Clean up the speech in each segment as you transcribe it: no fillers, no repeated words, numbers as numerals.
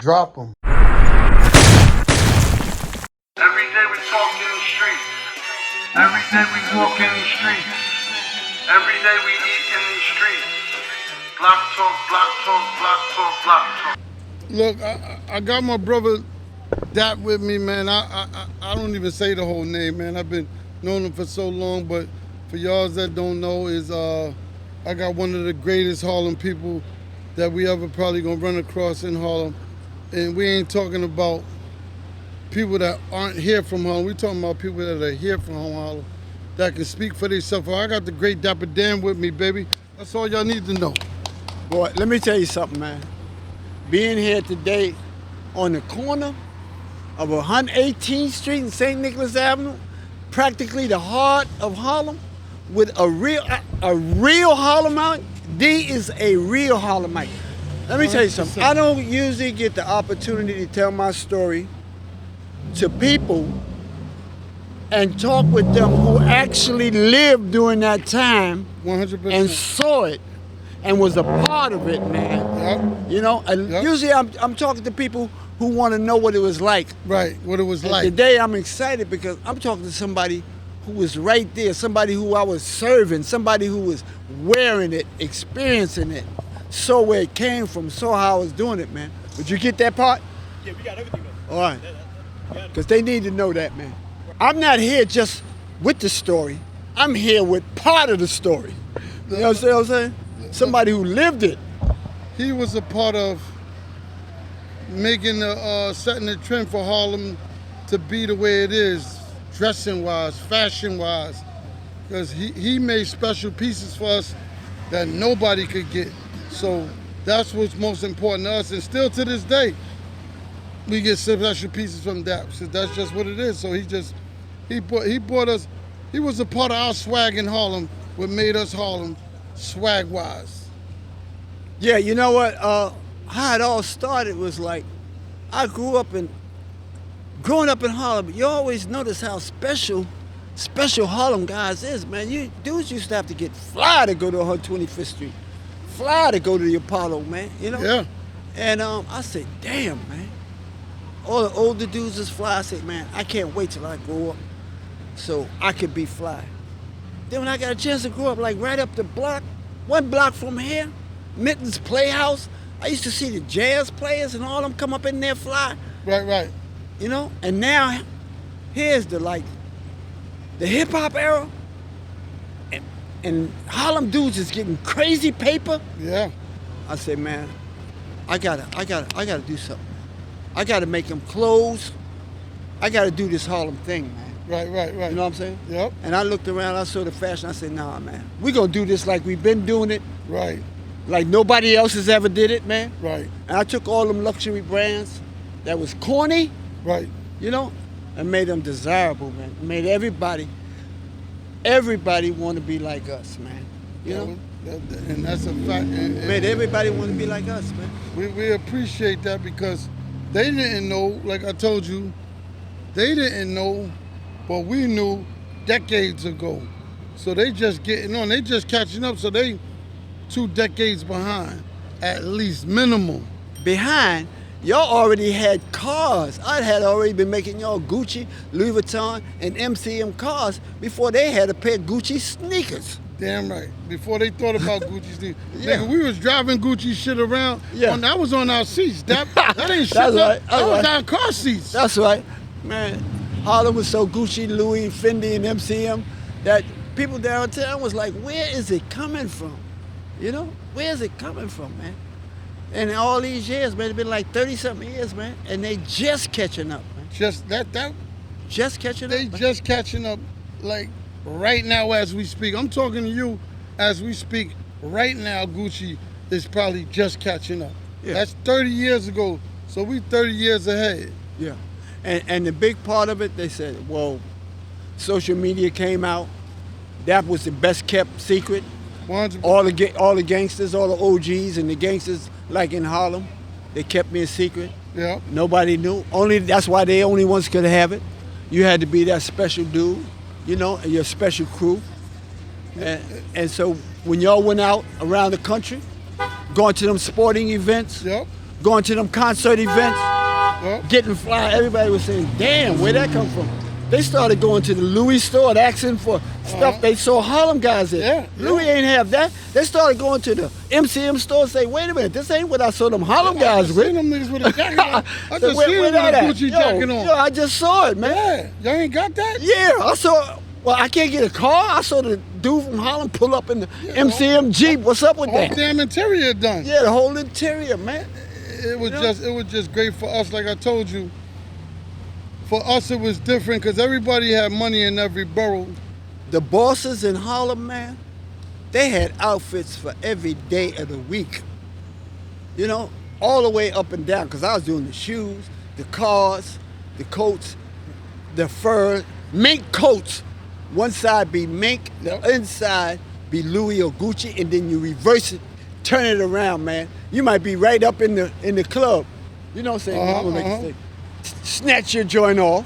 Drop them. Every day we talk in the streets. Every day we walk in the streets. Every day we eat in the streets. Block talk, block talk, block talk, block talk. Look, I got my brother Dap with me, man. I don't even say the whole name, man. I've been knowing him for so long, but for y'all that don't know, is I got one of the greatest Harlem people that we ever probably gonna run across in Harlem. And we ain't talking about people that aren't here from Harlem. We talking about people that are here from Harlem that can speak for themselves. I got the great Dapper Dan with me, baby. That's all y'all need to know. Boy, let me tell you something, man. Being here today on the corner of 118th Street and St. Nicholas Avenue, practically the heart of Harlem, with a real Harlemite. D is a real Harlemite. Let me tell you something. I don't usually get the opportunity to tell my story to people and talk with them who actually lived during that time 100%. and saw it and was a part of it, man. Yep. You know, Yep. usually I'm talking to people who want to know what it was like. Right, what it was And like. today I'm excited because I'm talking to somebody who was right there, somebody who I was serving, somebody who was wearing it, experiencing it, saw where it came from, saw how I was doing it, man. Did you get that part? Yeah, we got everything, man. All right. Because they need to know that, man. I'm not here just with the story. I'm here with part of the story. You know what I'm saying? Somebody who lived it. He was a part of making setting the trend for Harlem to be the way it is, dressing wise, fashion wise, because he made special pieces for us that nobody could get. So that's what's most important to us, and still to this day, we get special pieces from Dap. So that's just what it is. So he brought us. He was a part of our swag in Harlem, what made us Harlem swag wise. Yeah, you know what? How it all started was like, I growing up in Harlem, you always notice how special Harlem guys is, man. You dudes used to have to get fly to go to 125th Street, fly to go to the Apollo, man. You know? Yeah. And I said, damn, man. All the older dudes is fly. I said, man, I can't wait till I grow up so I could be fly. Then when I got a chance to grow up, like right up the block, one block from here, Mitten's Playhouse, I used to see the jazz players and all them come up in there fly. Right. You know? And now, here's the hip hop era, and Harlem dudes is getting crazy paper. Yeah. I say, man, I gotta do something. I gotta make them clothes. I gotta do this Harlem thing, man. Right. You know what I'm saying? Yep. And I looked around, I saw the fashion, I said, nah, man, we gonna do this like we've been doing it, Right. like nobody else has ever did it, man. Right. And I took all them luxury brands that was corny, Right. you know, and made them desirable, man. Made everybody want to be like us, man. You know? And that's a fact. And Made everybody want to be like us, man. we appreciate that because they didn't know, like I told you, they didn't know what we knew decades ago. So they just getting on, they just catching up, so they 2 decades behind, at least minimum. Behind, y'all already had cars. I had already been making y'all Gucci, Louis Vuitton, and MCM cars before they had a pair of Gucci sneakers. Damn right. Before they thought about Gucci sneakers. Yeah. Nigga, we was driving Gucci shit around. Yeah. That was on our seats. That ain't shit. That's right. That was right. our car seats. That's right. Man, Harlem was so Gucci, Louis, Fendi, and MCM that people downtown was like, where is it coming from? You know? Where is it coming from, man? And all these years, man, it's been like 30-something years, man, and they just catching up, man. Just Catching they up. just catching up, like right now as we speak. I'm talking to you as we speak right now. Gucci is probably just catching up. Yeah. That's 30 years ago, so we 30 years ahead. Yeah. And the big part of it, they said, well, social media came out. That was the best kept secret. 100%. All the gangsters, all the OGs and the gangsters, like in Harlem, they kept me a secret. Yeah. Nobody knew. That's why they only ones could have it. You had to be that special dude, you know, and your special crew. And so when y'all went out around the country, going to them sporting events, Yep. going to them concert events, Well, getting fly. Everybody was saying, damn, where'd that come from? They started going to the Louis store and asking for stuff they saw Harlem guys in. Yeah, Louis ain't have that. They started going to the MCM store and say, wait a minute, this ain't what I saw them Harlem I guys just with. seen them niggas with a jacket on. I So just seen them with a that at? Gucci jacket on. Yo, I just saw it, man. Yeah, y'all ain't got that? Yeah, I saw. Well, I can't get a car. I saw the dude from Harlem pull up in the MCM Jeep. What's up with Whole that? damn interior done. Yeah, the whole interior, man. It was just great for us, like I told you. For us, it was different because everybody had money in every borough. The bosses in Harlem, man, they had outfits for every day of the week. You know, all the way up and down. Because I was doing the shoes, the cars, the coats, the fur, mink coats. One side be mink, the inside be Louis or Gucci, and then you reverse it, turn it around, man. You might be right up in the club. You know what I'm saying? I'm gonna make a statement. Snatch your joint off,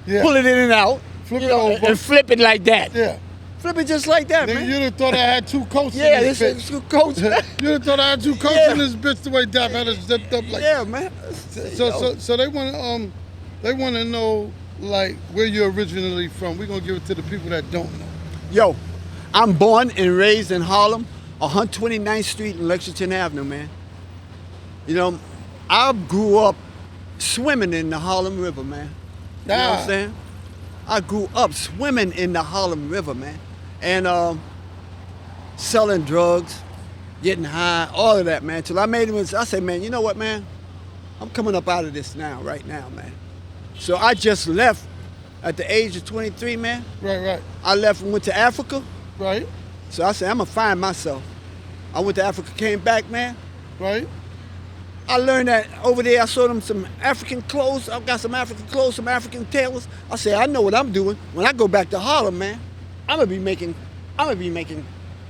pull it in and out, Flip you it know, over. and flip it like that. Yeah. Flip it just like that, Nigga, man. you'd have thought I had two coats Yeah, in this this bitch. is two coats. You'd have thought I had two coats Yeah. in this bitch the way Dap had it zipped up like Yeah, man. So they want to know like where you're originally from. We're gonna give it to the people that don't know. Yo, I'm born and raised in Harlem, 129th Street and Lexington Avenue, man. You know, I grew up swimming in the Harlem River, man. You know what I'm saying? I grew up swimming in the Harlem River, man. And selling drugs, getting high, all of that, man. Till I made it, I said, man, you know what, man? I'm coming up out of this now, right now, man. So I just left at the age of 23, man. Right. I left and went to Africa. Right. So I said, I'm gonna find myself. I went to Africa, came back, man. Right. I learned that over there, I saw them some African clothes. I've got some African clothes, some African tailors. I said, I know what I'm doing. When I go back to Harlem, man, I'm gonna be making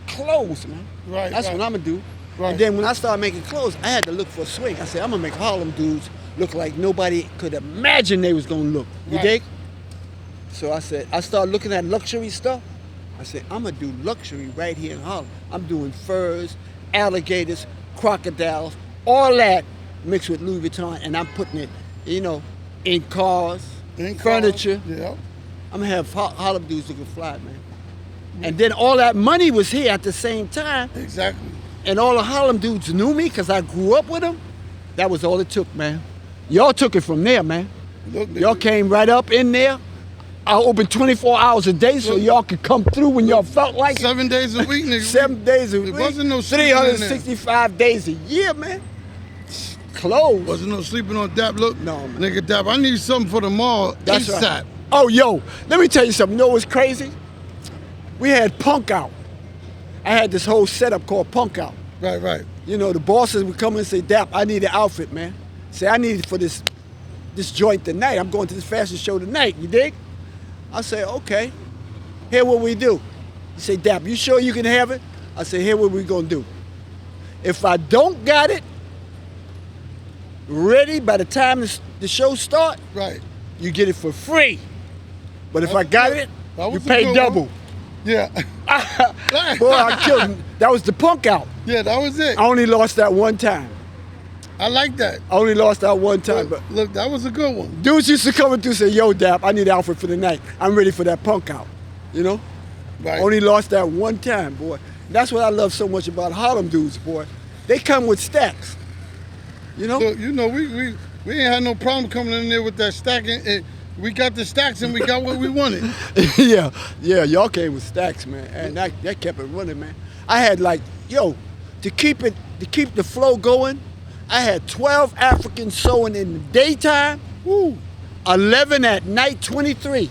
clothes, man. Right. That's what I'm gonna do. Right. And then when I started making clothes, I had to look for a swing. I said, I'm gonna make Harlem dudes look like nobody could imagine they was gonna look. You Right. dig? So I said, I started looking at luxury stuff. I said, I'm gonna do luxury right here in Harlem. I'm doing furs, alligators, crocodiles, all that mixed with Louis Vuitton, and I'm putting it, you know, in cars, furniture. Yeah. I'm gonna have Harlem dudes looking fly, man. And then all that money was here at the same time, Exactly. and all the Harlem dudes knew me because I grew up with them. That was all it took, man. Y'all took it from there, man. Look, Y'all came right up in there. I opened 24 hours a day so y'all could come through when y'all felt like it. 7 days a week, nigga. 7 days a week. wasn't no sleeping in there. 365 days a year, man. Clothes. Wasn't no sleeping on Dap. Look, No, man. nigga, Dap, I need something for the mall That's ASAP. right. Oh, yo, let me tell you something. You know what's crazy? We had Punk Out. I had this whole setup called Punk Out. Right. You know, the bosses would come and say, Dap, I need an outfit, man. Say, I need it for this joint tonight. I'm going to this fashion show tonight. You dig? I say, okay. Here what we do. You say, Dap, you sure you can have it? I say, here what we gonna do. If I don't got it ready by the time the show start, Right. you get it for free. But if I got it, That you was a pay good double. one. Yeah. Boy, I killed him. That was the Punk Out. Yeah, that was it. I only lost that one time. I like that. I only lost that one time. But Look, that was a good one. dudes used to come and say, yo, Dap, I need an outfit for the night. I'm ready for that Punk Out. You know? Right. Only lost that one time, boy. That's what I love so much about Harlem dudes, boy. They come with stacks. You know? Look, you know, we ain't had no problem coming in there with that stacking. We got the stacks and we got what we wanted. yeah, y'all came with stacks, man. And that kept it running, man. I had like, yo, to keep the flow going, I had 12 Africans sewing in the daytime, 11 at night, 23.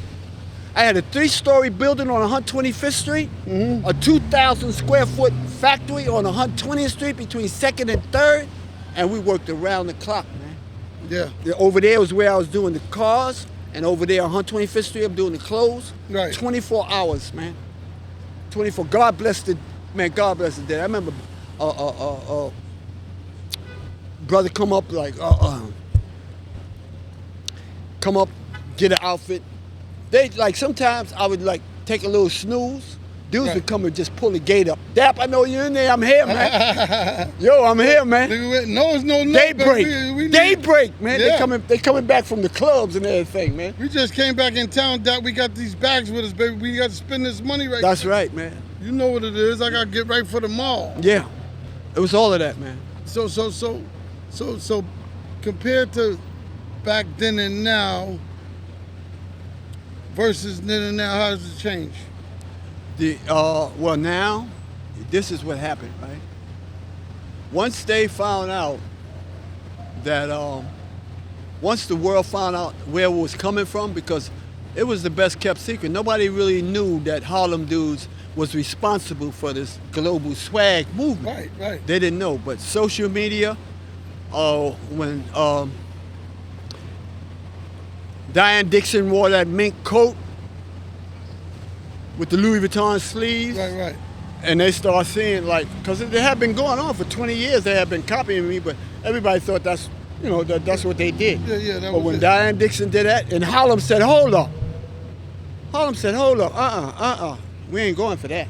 I had a 3-story building on 125th Street, a 2,000 square foot factory on 120th Street between 2nd and 3rd, and we worked around the clock, man. Yeah. Over there was where I was doing the cars, and over there on 125th Street, I'm doing the clothes. Right. 24 hours, man. 24. God bless the day. I remember brother come up like, come up, get an outfit. They like sometimes I would like take a little snooze, Dudes Right. would come and just pull the gate up. Dap, I know you're in there. I'm here, man. Yo, I'm here, man. No, it's no note, Daybreak. but we Daybreak, man. Yeah. They coming back from the clubs and everything, man. We just came back in town, Doc. We got these bags with us, baby. We got to spend this money right That's now. right, man. You know what it is. I got to get right for the mall. Yeah. It was all of that, man. So, compared to back then and now versus then and now, how does it change? Well, now, this is what happened, right? Once they found out that, once the world found out where it was coming from, because it was the best kept secret. Nobody really knew that Harlem dudes was responsible for this global swag movement. Right. They didn't know, but social media, when Diane Dixon wore that mink coat with the Louis Vuitton sleeves, Right. and they start seeing, like, because it had been going on for 20 years, they had been copying me, but everybody thought that's what they did. Yeah, that but was when it. Diane Dixon did that, and Harlem said, hold up, we ain't going for that.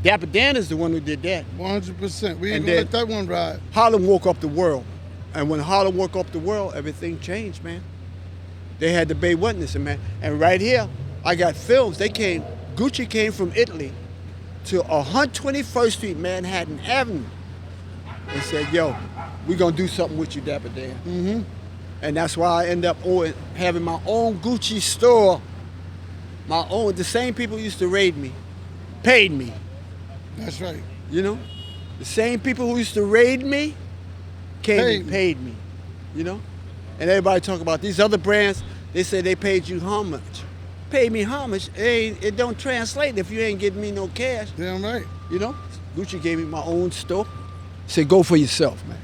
Dapper Dan is the one who did that. 100%. We ain't And gonna then- let that one ride. Harlem woke up the world. And when Harlem woke up the world, everything changed, man. They had the Bay witnessing, man. And right here, I got films. Gucci came from Italy to 121st Street, Manhattan Avenue, and said, yo, we gonna do something with you, Dapper Dan. Mm-hmm. And that's why I end up having my own Gucci store. My own, the same people who used to raid me, paid me. That's right. You know, the same people who used to raid me came and paid me, you know? And everybody talk about these other brands, they say they paid you how much? Paid me how much? It don't translate if you ain't giving me no cash, Damn right. you know? Gucci gave me my own store. Said, go for yourself, man.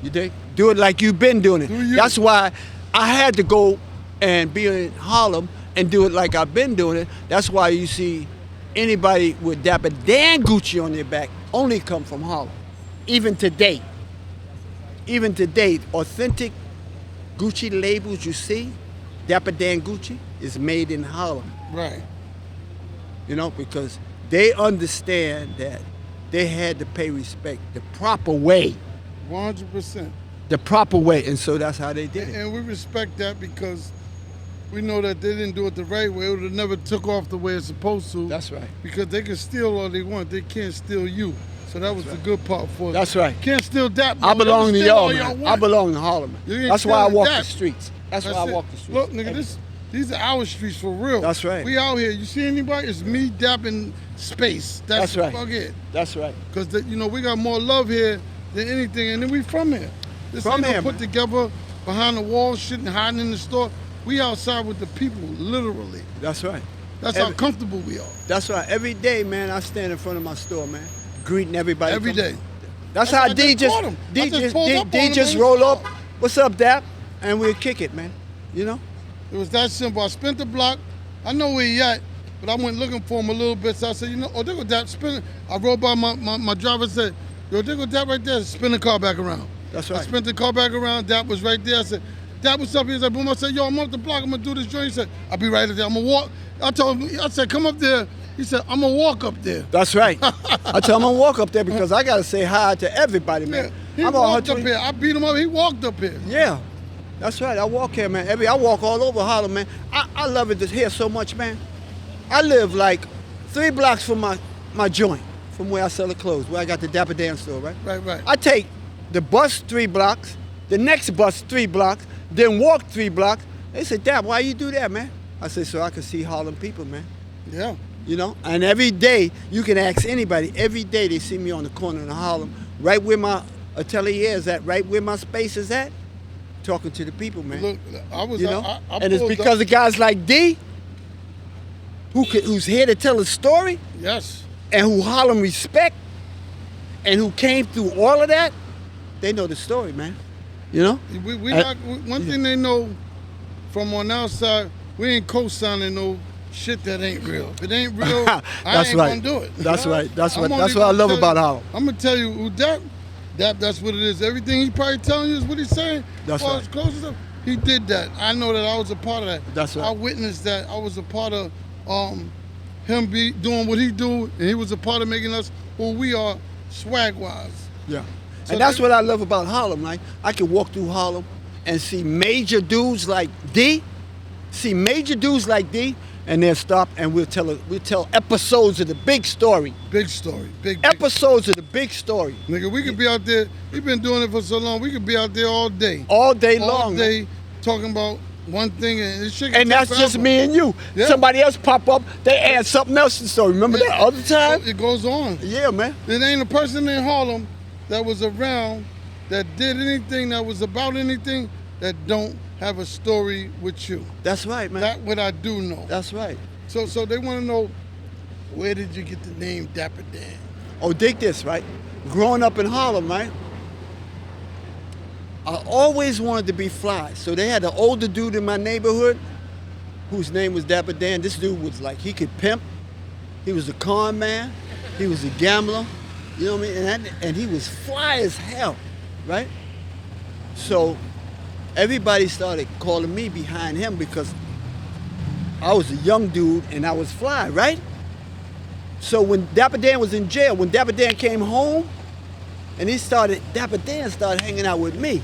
You dig? Do it like you've been doing it. Do you? That's why I had to go and be in Harlem and do it like I've been doing it. That's why you see anybody with Dapper Dan Gucci on their back only come from Harlem. Even today, authentic Gucci labels you see, Dapper Dan Gucci is made in Harlem. Right. You know, because they understand that they had to pay respect the proper way. 100%. The proper way, and so that's how they did it. And we respect that because we know that they didn't do it the right way. It would have never took off the way it's supposed to. That's right. Because they can steal all they want. They can't steal you. So that was the good part for us. That's right. Can't steal that. I belong to y'all, man. man. I belong to Harlem. You ain't That's why I stealing walk that. the streets. That's why I it. walk the streets. Look, nigga, these are our streets for real. That's right. We out here. You see anybody? It's me, Dap, in space. That's right. Fuck it. That's right. Because, we got more love here than anything. And then we from here. This From ain't no here, put man. together behind the wall shit and hiding in the store. We outside with the people, literally. That's right. That's how comfortable we are. That's right. Every day, man, I stand in front of my store, man, greeting everybody. Every day. That's how I D just caught him. I just pulled up on him just when he roll up. saw him. What's up, Dap? And we'll kick it, man. You know? It was that simple. I spent the block. I know where he at, but I went looking for him a little bit. So I said, there go Dap, spin it. I rode by my driver and said, yo, there go Dap right there. Spin the car back around. That's I right. spent the car back around. Dap was right there. I said, Dap, what's up? He was like, boom. I said, yo, I'm up the block. I'm going to do this joint. He said, I'll be right there. I'm going to walk. I said, come up there. He said, I'm going to walk up there. That's right. I tell him I'm gonna walk up there because I gotta say hi to everybody, man. Yeah, he I'm walked up here. I beat him up. He walked up here. Yeah, that's right. I walk here, man. I walk all over Harlem, man. I love it here so much, man. I live like 3 blocks from my joint, from where I sell the clothes, where I got the Dapper Dan store, right? Right. I take the bus 3 blocks, the next bus 3 blocks, then walk 3 blocks. They said, Dap, why you do that, man? I said, so I can see Harlem people, man. Yeah. You know, and every day, you can ask anybody, every day they see me on the corner in Harlem, right where my atelier is at, right where my space is at, talking to the people, man. Look, I was, You know, I and it's pulled because up. of guys like D, who's here to tell a story, Yes. and who Harlem respect, and who came through all of that. They know the story, man. You know? One thing they know from on our side, we ain't co-signing no shit that ain't real. If it ain't real, I That's ain't right. gonna do it. That's right. That's I'm what only I gonna love tell about you- Harlem. I'm gonna tell you, that's what it is. Everything he probably telling you is what he's saying. That's Well, right. as close as up, he did that. I know that I was a part of that. That's right. I witnessed that. I was a part of him be doing what he do, and he was a part of making us who we are, swag-wise. Yeah. So And that's they- what I love about Harlem. Like, I can walk through Harlem and see major dudes like D, and they'll stop and we'll tell episodes of the big story. Big story, big. Episodes of the big story. Nigga, we could be out there. We've been doing it for so long. We could be out there all day. All day All long. day talking about one thing, and this shit. And that's just me and you. Yeah. Somebody else pop up, they add something else to the story. Remember that other time? It goes on. Yeah, man. There ain't a person in Harlem that was around that did anything that was about anything that don't have a story with you. That's right, man. That what I do know. That's right. So they want to know, where did you get the name Dapper Dan? Oh, dig this, right? Growing up in Harlem, right? I always wanted to be fly. So they had an older dude in my neighborhood whose name was Dapper Dan. This dude was like, he could pimp. He was a con man. He was a gambler. You know what I mean? And he was fly as hell, right? So everybody started calling me behind him because I was a young dude and I was fly, right? So when Dapper Dan was in jail, when Dapper Dan came home, and Dapper Dan started hanging out with me.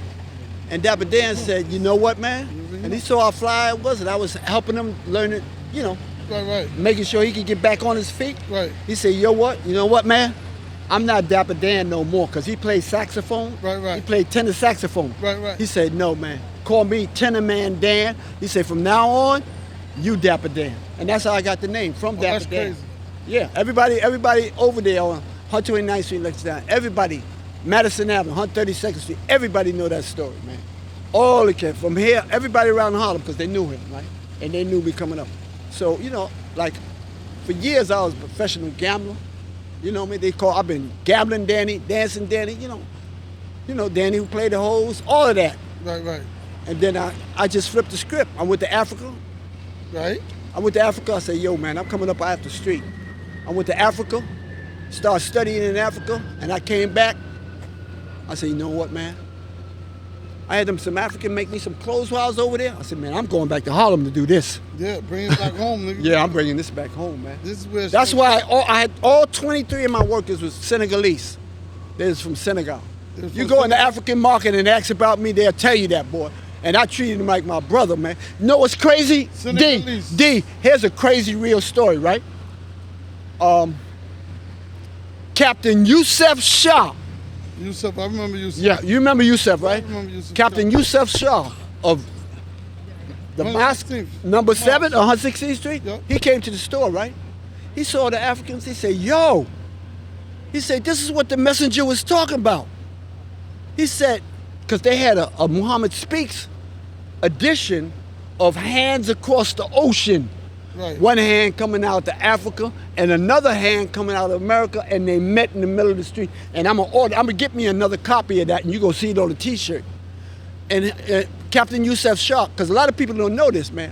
And Dapper Dan said, you know what, man? And he saw how fly I was, and I was helping him learn it, you know, Right. making sure he could get back on his feet. Right. He said, you know what, man? I'm not Dapper Dan no more, because he played saxophone. Right. He played tenor saxophone. Right. He said, no, man. Call me Tenor Man Dan. He said, from now on, you Dapper Dan. And that's how I got the name, from Dapper That's Dan. crazy. Yeah, everybody over there on 129th Street, Lexington, everybody, Madison Avenue, 132nd Street, everybody know that story, man. All the kids from here, everybody around Harlem, because they knew him, right? And they knew me coming up. So, you know, like, for years I was a professional gambler. You know what I mean? I've been gambling Danny, dancing Danny, you know, Danny who played the hoes, all of that. Right. And then I just flipped the script. I went to Africa. Right. I went to Africa. I said, yo, man, I'm coming up out the street. I went to Africa, started studying in Africa, and I came back. I said, you know what, man? I had some African make me some clothes while I was over there. I said, man, I'm going back to Harlem to do this. Yeah, bring it back home, nigga. Yeah, I'm bringing this back home, man. This is where. That's why I had all 23 of my workers was Senegalese. They was from Senegal. They're from You go in the Senegal. African market and ask about me, they'll tell you that, boy. And I treated him like my brother, man. You know what's crazy? Senegalese. D, here's a crazy real story, right? Captain Yusuf Shah. Yusuf, I remember Yusuf. Yeah, you remember Yusuf, right? I remember Yusuf Captain Shah. Yusuf Shah of the mosque, 116th. number 7 on 116th Street. Yep. He came to the store, right? He saw the Africans. He said, yo. He said, this is what the messenger was talking about. He said, because they had a Muhammad Speaks edition of Hands Across the Ocean. Right. One hand coming out to Africa and another hand coming out of America, and they met in the middle of the street. And I'm gonna get me another copy of that, and you gonna see it on the T-shirt. And Captain Yusuf Shah, because a lot of people don't know this, man.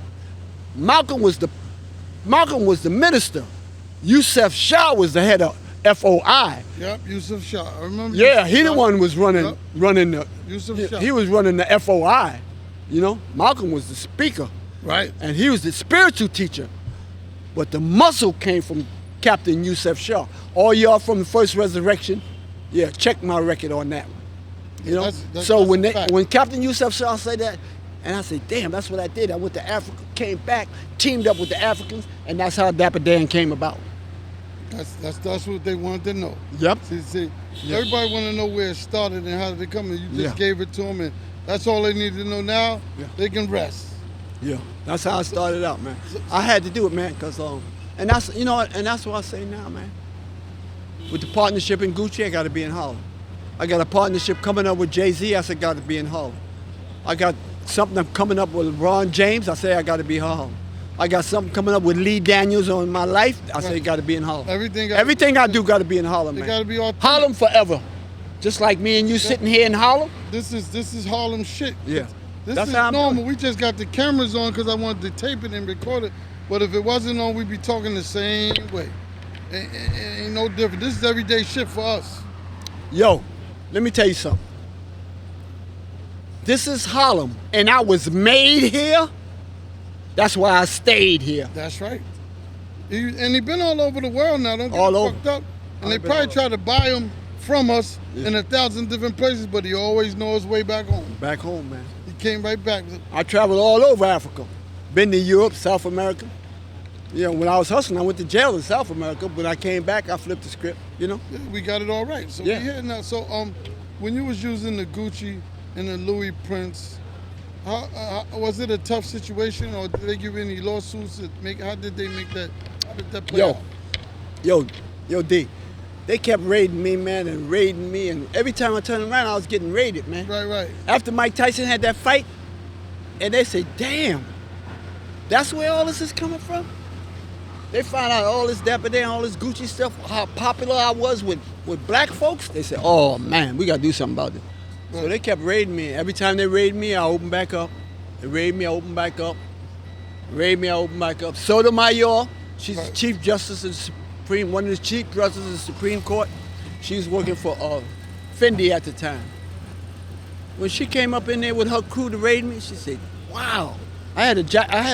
Malcolm was the minister. Yusuf Shah was the head of FOI. Yep, Yusuf Shah. I remember. Yeah, Yusuf he the Shah. one was running the. Yusuf Shah. He was running the FOI. You know, Malcolm was the speaker. Right. And he was the spiritual teacher. But the muscle came from Captain Yusuf Shah. All y'all from the First Resurrection, yeah, check my record on that one. You know? That's So a fact. when Captain Yusuf Shah said that, and I said, damn, that's what I did. I went to Africa, came back, teamed up with the Africans, and that's how Dapper Dan came about. That's what they wanted to know. Yep. See, everybody want to know where it started and how did it come, and you just Yeah. gave it to them, and that's all they need to know now. Yeah. They can rest. Yeah, that's how I started out, man. I had to do it, man, because, and that's, you know, and that's what I say now, man. With the partnership in Gucci, I got to be in Harlem. I got a partnership coming up with Jay-Z, I said, got to be in Harlem. I got something coming up with LeBron James, I say, I got to be in Harlem. I got something coming up with Lee Daniels on my life, I say, got to be in Harlem. Everything I do got to be in Harlem, It man. got to be authentic. Harlem forever. Just like me and you sitting here in Harlem. This is Harlem shit. Yeah. This That's is how I'm normal. doing. We just got the cameras on because I wanted to tape it and record it. But if it wasn't on, we'd be talking the same way. Ain't no different. This is everyday shit for us. Yo, let me tell you something. This is Harlem, and I was made here. That's why I stayed here. That's right. And he been all over the world now. Don't get All it over. fucked up. And they Been probably all try to buy him from us Yeah. in 1,000 different places, but he always knows his way back home. Back home, man. He came right back. I traveled all over Africa. Been to Europe, South America. You know, when I was hustling, I went to jail in South America. When I came back, I flipped the script, you know? Yeah, we got it all right. So Yeah. we here now. So when you was using the Gucci and the Louis Prince, how was it a tough situation, or did they give you any lawsuits? How did they make that? How did that play out? Yo, D. They kept raiding me, man, and raiding me. And every time I turned around, I was getting raided, man. Right. After Mike Tyson had that fight, and they said, damn, that's where all this is coming from? They found out all this Dapper Dan, all this Gucci stuff, how popular I was with black folks. They said, oh, man, we got to do something about this. So they kept raiding me. Every time they raid me, I open back up. They raid me, I open back up. Raid me, I open back up. Sotomayor, she's the Chief Justice of the Supreme, one of the Chief Justices of the Supreme Court. She was working for Fendi at the time. When she came up in there with her crew to raid me, she said, wow. I had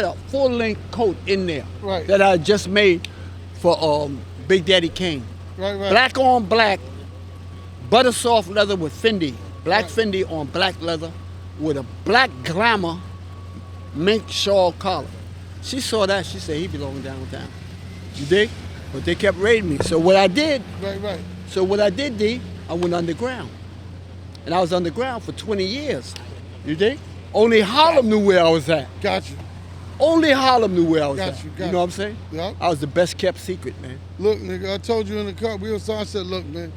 a full-length coat in there that I just made for Big Daddy Kane. Right. Black on black, butter soft leather with Fendi. Black Fendi on black leather with a black glamour mink shawl collar. She saw that, she said, he belonged downtown. You dig? But they kept raiding me. So what I did, D, I went underground. And I was underground for 20 years. You dig? Only Harlem knew where I was at. Got you. Only Harlem knew where I was at. You know what I'm saying? Yep. I was the best kept secret, man. Look, nigga, I told you in the car, I said, look, man,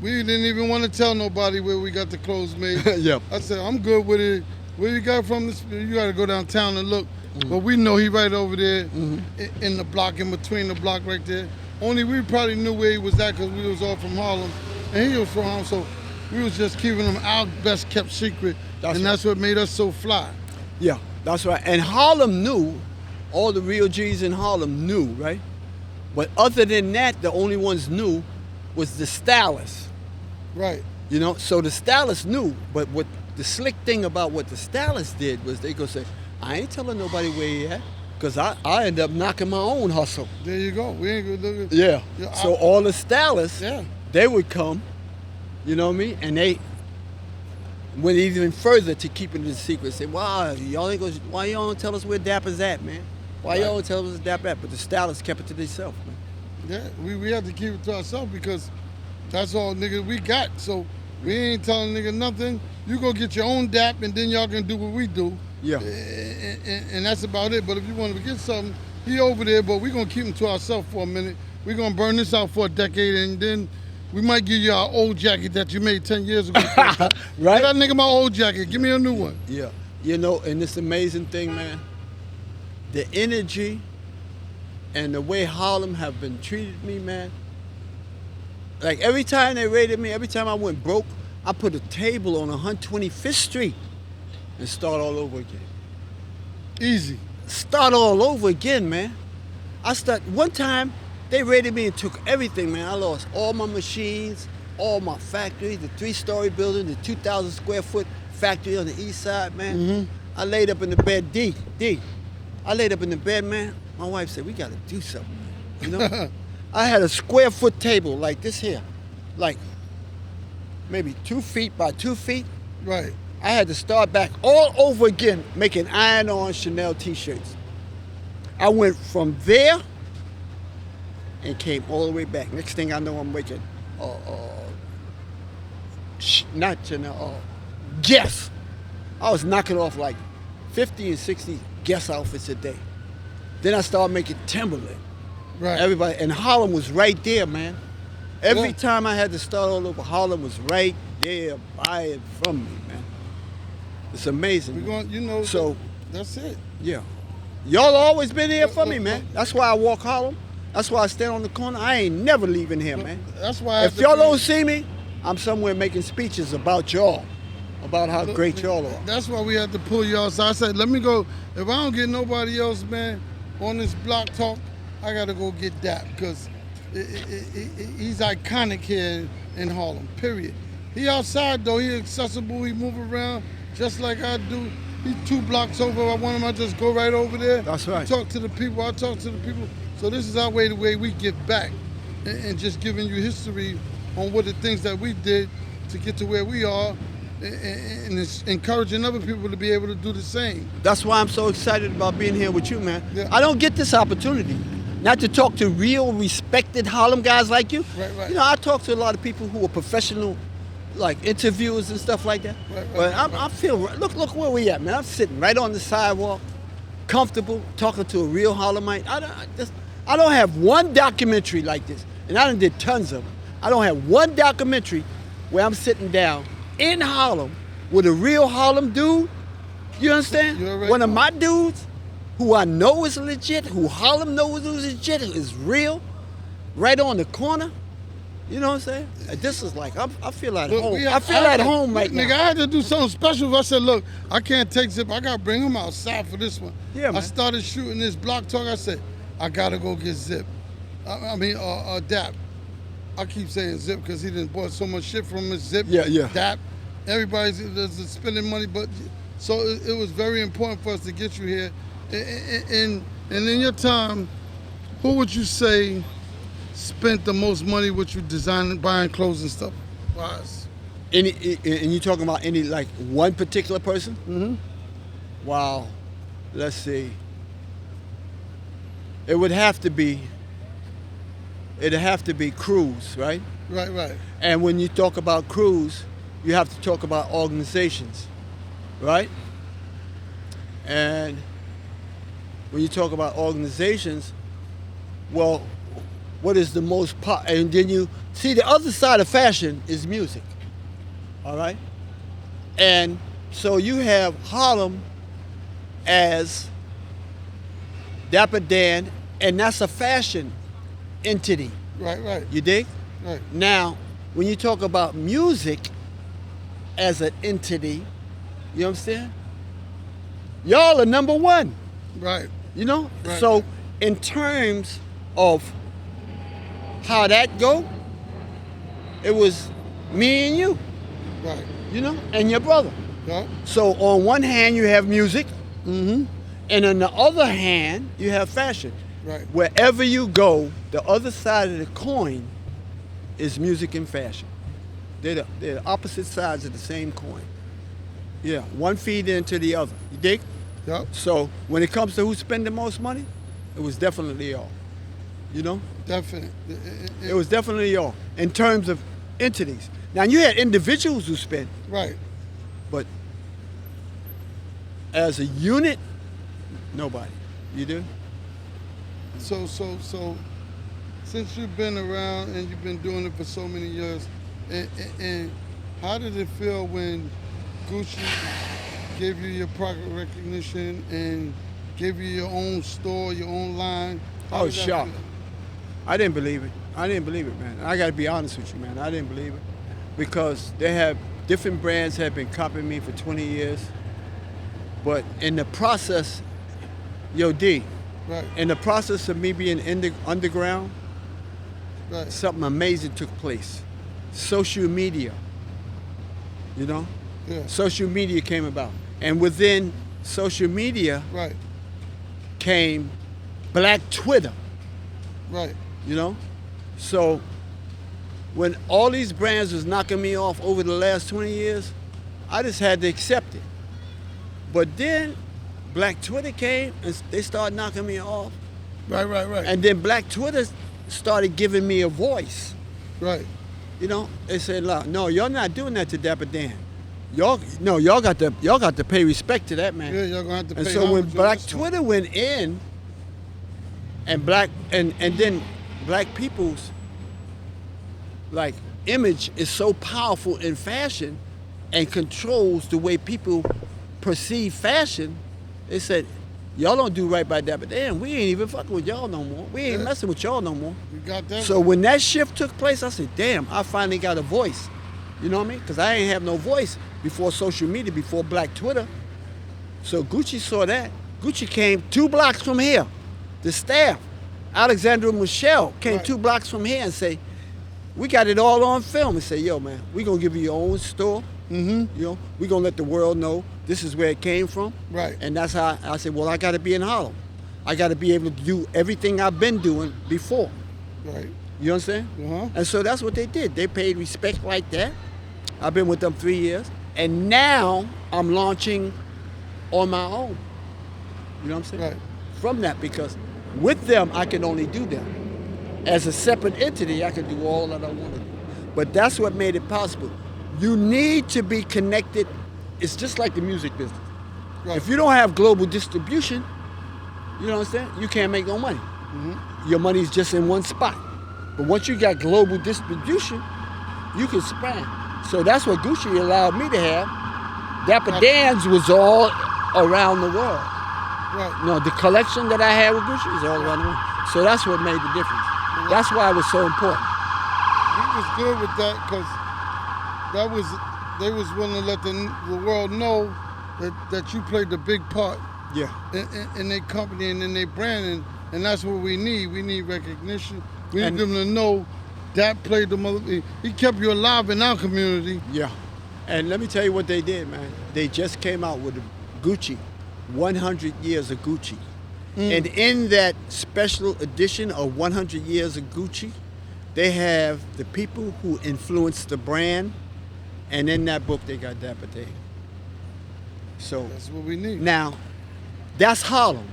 we didn't even want to tell nobody where we got the clothes made. Yep. I said, I'm good with it. Where you got from this? You got to go downtown and look. But we know he right over there in the block, in between the block right there. Only we probably knew where he was at because we was all from Harlem. And he was from Harlem, so we was just keeping him our best kept secret. That's what made us so fly. Yeah, that's right. And Harlem knew, all the real G's in Harlem knew, right? But other than that, the only ones knew was the stylists. Right. You know, so the stylists knew, but what the slick thing about what the stylists did was they go say, I ain't telling nobody where he at, because I end up knocking my own hustle. There you go. We ain't gonna look at Yeah. So all the stylists, Yeah. they would come, you know what I mean? And they went even further to keeping it a secret. Say, why y'all don't tell us where Dapper's at, man? Why y'all don't tell us where Dapper at? But the stylists kept it to themselves, man. Yeah, we had to keep it to ourselves because that's all nigga we got. So we ain't telling nigga nothing. You go get your own dap and then y'all can do what we do. Yeah. And that's about it. But if you want to get something, he over there, but we gonna keep him to ourselves for a minute. We gonna burn this out for a decade and then we might give you our old jacket that you made 10 years ago. Right? Give that nigga my old jacket. Give me a new one. Yeah. You know, and this amazing thing, man, the energy and the way Harlem have been treated me, man. Like every time they raided me, every time I went broke, I put a table on 125th Street and start all over again. Easy. Start all over again, man. One time, they raided me and took everything, man. I lost all my machines, all my factory, the 3-story building, the 2,000 square foot factory on the east side, man. I laid up in the bed, I laid up in the bed, man. My wife said, we gotta do something, man. You know? I had a square foot table like this here, like maybe 2 feet by 2 feet. Right. I had to start back all over again making iron-on Chanel t-shirts. I went from there and came all the way back. Next thing I know, I'm making, not Chanel, Guess. I was knocking off like 50 and 60 Guess outfits a day. Then I started making Timberland. Right. Everybody, and Harlem was right there, man. Every time I had to start all over, Harlem was right there buying from me, man. It's amazing. We're going, you know, so that's it. Yeah. Y'all always been here for me, man. That's why I walk Harlem. That's why I stand on the corner. I ain't never leaving here, man. That's why if y'all don't see me, I'm somewhere making speeches about y'all, about how great y'all are. That's why we had to pull y'all. So I said, let me go. If I don't get nobody else, man, on this block talk, I gotta go get that because he's iconic here in Harlem, period. He outside though, he accessible, he move around just like I do. He's 2 blocks over. I want him, I just go right over there. That's right. Talk to the people, I talk to the people. So this is our way, the way we give back, and just giving you history on what the things that we did to get to where we are, and it's encouraging other people to be able to do the same. That's why I'm so excited about being here with you, man. Yeah. I don't get this opportunity. Not to talk to real, respected Harlem guys like you. Right. You know, I talk to a lot of people who are professional, like interviewers and stuff like that. But I feel, look where we at, man. I'm sitting right on the sidewalk, comfortable, talking to a real Harlemite. I don't have one documentary like this, and I done did tons of them. I don't have one documentary where I'm sitting down in Harlem with a real Harlem dude. You understand? One of my dudes who I know is legit, who Harlem knows is legit, is real, right on the corner. You know what I'm saying? This is like, I feel at home. I feel at home right now. Nigga, I had to do something special. I said, look, I can't take Zip. I got to bring him outside for this one. Yeah, man. I started shooting this block talk. I said, I got to go get Zip. Dap. I keep saying Zip because he done bought so much shit from us. Zip, Yeah. Dap. Everybody's spending money. But so it was very important for us to get you here. And in your time, who would you say spent the most money with you designing, buying clothes and stuff? Wise. And you talking about any, like, one particular person? Mm-hmm. Wow. Let's see. It'd have to be Cruz, right? Right. And when you talk about Cruz, you have to talk about organizations, right? And when you talk about organizations, well, what is the most and then you see the other side of fashion is music, all right? And so you have Harlem as Dapper Dan, and that's a fashion entity. Right. You dig? Right. Now, when you talk about music as an entity, you know what I'm saying? Y'all are number one. Right. You know? Right. So in terms of how that go, it was me and you, Right. you know, and your brother. Yeah. So on one hand you have music, Mm-hmm. and on the other hand you have fashion. Right. Wherever you go, the other side of the coin is music and fashion. They're the opposite sides of the same coin. Yeah, one feed into the other. You dig? Yep. So when it comes to who spend the most money, it was definitely y'all. You know? Definitely. It was definitely y'all in terms of entities. Now you had individuals who spent, Right. but as a unit, nobody. You do? So since you've been around and you've been doing it for so many years, and how did it feel when Gucci gave you your product recognition and gave you your own store, your own line? I was shocked. I didn't believe it. Man. I got to be honest with you, man. I didn't believe it because different brands have been copying me for 20 years. But in the process, yo, D, Right. in the process of me being underground, Right. something amazing took place. Social media, you know? Yeah. Social media came about. And within social media Right. came Black Twitter, Right. you know? So when all these brands was knocking me off over the last 20 years, I just had to accept it. But then Black Twitter came and they started knocking me off. Right. And then Black Twitter started giving me a voice. Right. You know, they said, "Look, no, y'all not doing that to Dapper Dan. Y'all got to pay respect to that man." Yeah, y'all gonna have to pay. And so when homage on Black this one. Twitter went in, and then Black people's like image is so powerful in fashion, and controls the way people perceive fashion. They said, "Y'all don't do right by Dapper Dan. We ain't even fucking with y'all no more. We ain't messing with y'all no more." You got that. So when that shift took place, I said, "Damn, I finally got a voice." You know what I mean? Because I ain't have no voice before social media, before Black Twitter. So Gucci saw that. Gucci came 2 blocks from here. The staff, Alexandra Michelle, came Right. 2 blocks from here and say, "We got it all on film." And say, "Yo, man, we gonna give you your own store. Mm-hmm. You know, we gonna let the world know this is where it came from." Right. And that's how I said, "Well, I got to be in Harlem. I got to be able to do everything I've been doing before. Right. You understand? Uh-huh. And so that's what they did. They paid respect like that. I've been with them 3 years. And now I'm launching on my own. You know what I'm saying? Right. From that, because with them, I can only do them. As a separate entity, I can do all that I want to do. But that's what made it possible. You need to be connected. It's just like the music business. Right. If you don't have global distribution, you know what I'm saying? You can't make no money. Your money's just in one spot. But once you got global distribution, you can spread. So that's what Gucci allowed me to have. Dapper Dan's was all around the world. Right. You know, the collection that I had with Gucci is all around the world. So that's what made the difference. That's why it was so important. He was good with that because they was willing to let the world know that you played the big part Yeah. in their company and in their brand, and that's what we need. We need recognition. We need And- them to know that played the mother. He kept you alive in our community. Yeah. And let me tell you what they did, man. They just came out with Gucci, 100 Years of Gucci. And in that special edition of 100 Years of Gucci, they have the people who influenced the brand, and in that book they got Dapper Dan. So That's what we need. now, that's Harlem.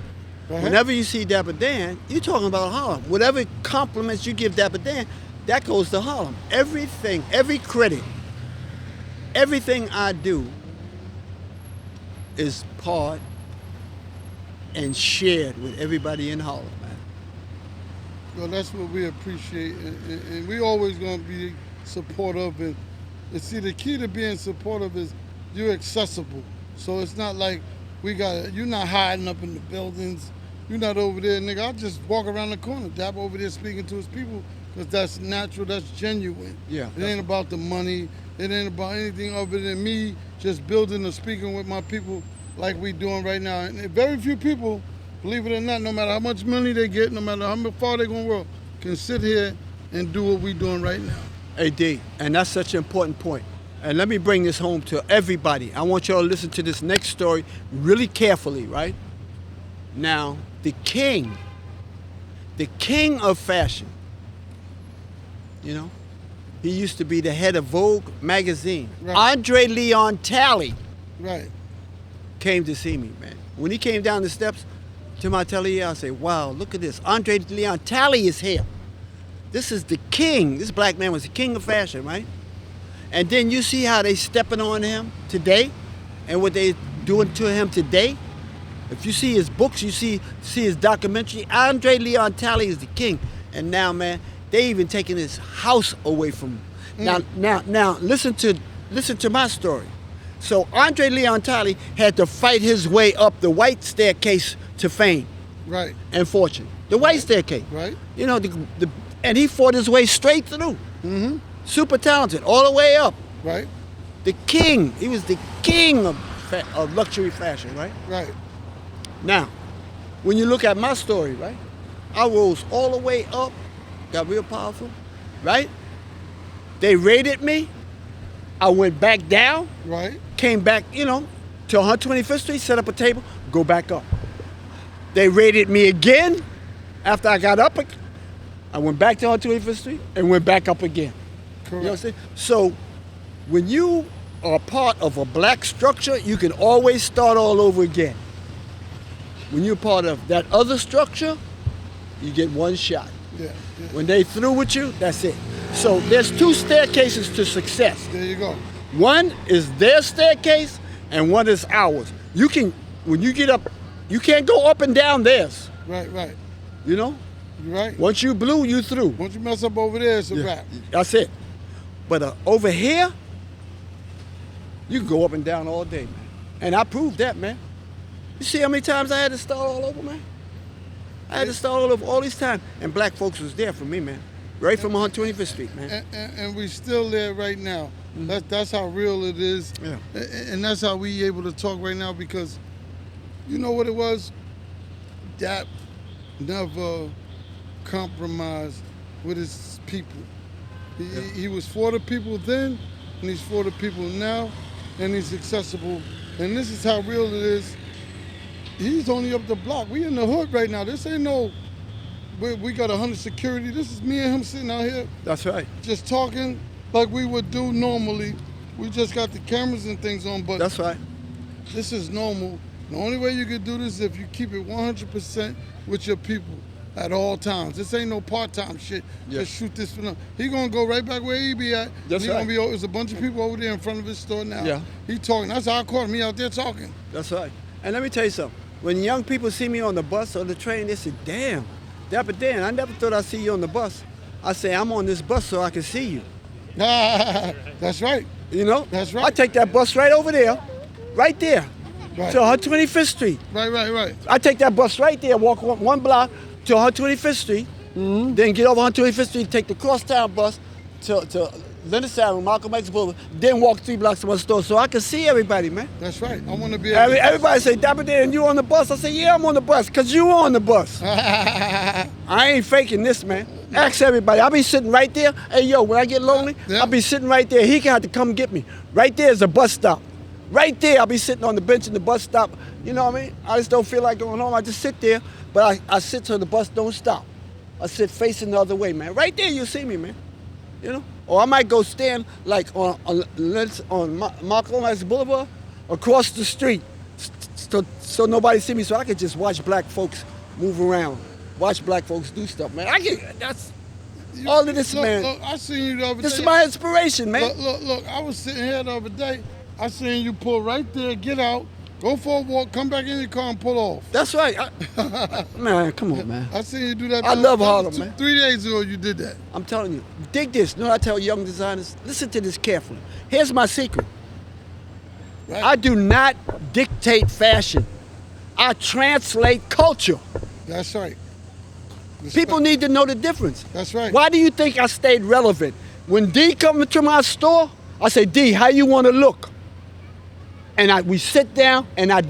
Uh-huh. Whenever you see Dapper Dan, you're talking about Harlem. Whatever compliments you give Dapper Dan, that goes to Harlem. Everything, every credit, everything I do is part and shared with everybody in Harlem, man. Well, that's what we appreciate, and we always gonna be supportive. And see, the key to being supportive is you're accessible. So it's not like you're not hiding up in the buildings. You're not over there, nigga. I just walk around the corner, Dap over there speaking to his people, because that's natural, that's genuine. Yeah. It ain't about the money. It ain't about anything other than me just building or speaking with my people like we doing right now. And very few people, believe it or not, no matter how much money they get, no matter how far they're gonna work, can sit here and do what we doing right now. Hey, D, and that's such an important point. And let me bring this home to everybody. I want y'all to listen to this next story really carefully, right? Now, the king of fashion, you know, he used to be the head of Vogue magazine. Right. Andre Leon Talley Right. came to see me, man. When he came down the steps to my atelier, I said, wow, look at this. Andre Leon Talley is here. This is the king. This black man was the king of fashion, right? And then you see how they stepping on him today and what they doing to him today. If you see his books, you see his documentary, Andre Leon Talley is the king. And now, man, they even taking his house away from him. Now, listen to my story. So Andre Leon Talley had to fight his way up the white staircase to fame Right. and fortune. The white staircase. Right. You know, and he fought his way straight through. Mm-hmm. Super talented, all the way up. Right. The king. He was the king of luxury fashion, right? Right. Now, when you look at my story, right? I rose all the way up, got real powerful, right? They raided me. I went back down, Right. came back, you know, to 125th Street, set up a table, go back up. They raided me again. After I got up, I went back to 125th Street and went back up again. Correct. You know what I'm saying? So when you are part of a black structure, you can always start all over again. When you're part of that other structure, you get one shot. Yeah. When they through with you, that's it. So there's two staircases to success. There you go. One is their staircase and one is ours. You can, when you get up, you can't go up and down theirs, Right. Right. you know? You right. Once you blue, you through. Once you mess up over there, it's a wrap. That's it. But over here, you can go up and down all day, man. And I proved that, man. You see how many times I had to start all over, man? I had to start all over all these times. And black folks was there for me, man. Right from 125th Street, man. And we still there right now. That's how real it is. Yeah. And that's how we able to talk right now, because you know what it was? Dap never compromised with his people. He was for the people then, and he's for the people now, and he's accessible. And this is how real it is. He's only up the block. We in the hood right now. This ain't no. We got 100 security. This is me and him sitting out here. That's right. Just talking like we would do normally. We just got the cameras and things on, but That's right. this is normal. The only way you can do this is if you keep it 100% with your people at all times. This ain't no part-time shit. Yeah. Just shoot this for nothing. He gonna go right back where he be at. That's He right. gonna be. There's a bunch of people over there in front of his store now. Yeah. He talking. That's how I caught him. He out there talking. That's right. And let me tell you something. When young people see me on the bus or the train, they say, damn, Dapper Dan, I never thought I'd see you on the bus. I say, I'm on this bus so I can see you. That's right. You know? That's right. I take that bus right over there, right there, Right. to 125th Street. Right. I take that bus right there, walk one block to 125th Street, then get over 125th Street, take the crosstown bus to Linus Avenue, Malcolm X Boulevard, then walk 3 blocks to my store so I can see everybody, man. That's right. I want to be. Able Everybody say, Dapper Dan, you on the bus? I say, yeah, I'm on the bus, because you on the bus. I ain't faking this, man. Ask everybody. I'll be sitting right there. Hey, yo, when I get lonely, Yeah. I'll be sitting right there. He can have to come get me. Right there is a bus stop. Right there, I'll be sitting on the bench in the bus stop. You know what I mean? I just don't feel like going home. I just sit there, but I sit so the bus don't stop. I sit facing the other way, man. Right there, you see me, man. You know? Or I might go stand like on Malcolm X Boulevard across the street so nobody see me, so I can just watch black folks move around, watch black folks do stuff, man. That's all of this, look, man. Look, I seen you the other This day. is my inspiration, man. Look. I was sitting here the other day. I seen you pull right there, get out, go for a walk, come back in your car and pull off. That's right. Man, come on, man. I seen you do that. I love Harlem, man. 3 days ago you did that. I'm telling you, dig this. You know what I tell young designers? Listen to this carefully. Here's my secret. Right? I do not dictate fashion. I translate culture. That's right. People need to know the difference. That's right. Why do you think I stayed relevant? When D come into my store, I say, D, how you want to look? And we sit down and I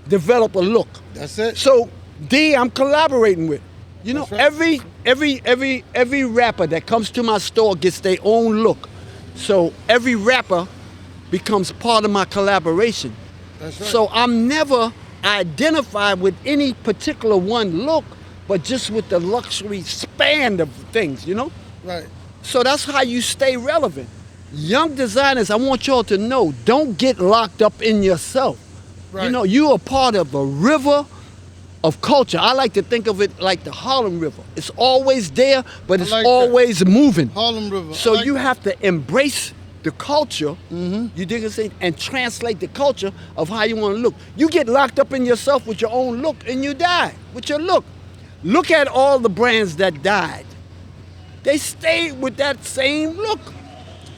develop a look. That's it. So D, I'm collaborating with. You know, That's right. every rapper that comes to my store gets their own look. So every rapper becomes part of my collaboration. That's right. So I'm never identified with any particular one look, but just with the luxury span of things, you know? Right. So that's how you stay relevant. Young designers, I want y'all to know, don't get locked up in yourself. Right. You know, you are part of a river of culture. I like to think of it like the Harlem River. It's always there, but it's like that. always moving. Harlem River. So I like you that. have to embrace the culture, you dig what I'm saying, and translate the culture of how you want to look. You get locked up in yourself with your own look and you die with your look. Look at all the brands that died. They stayed with that same look,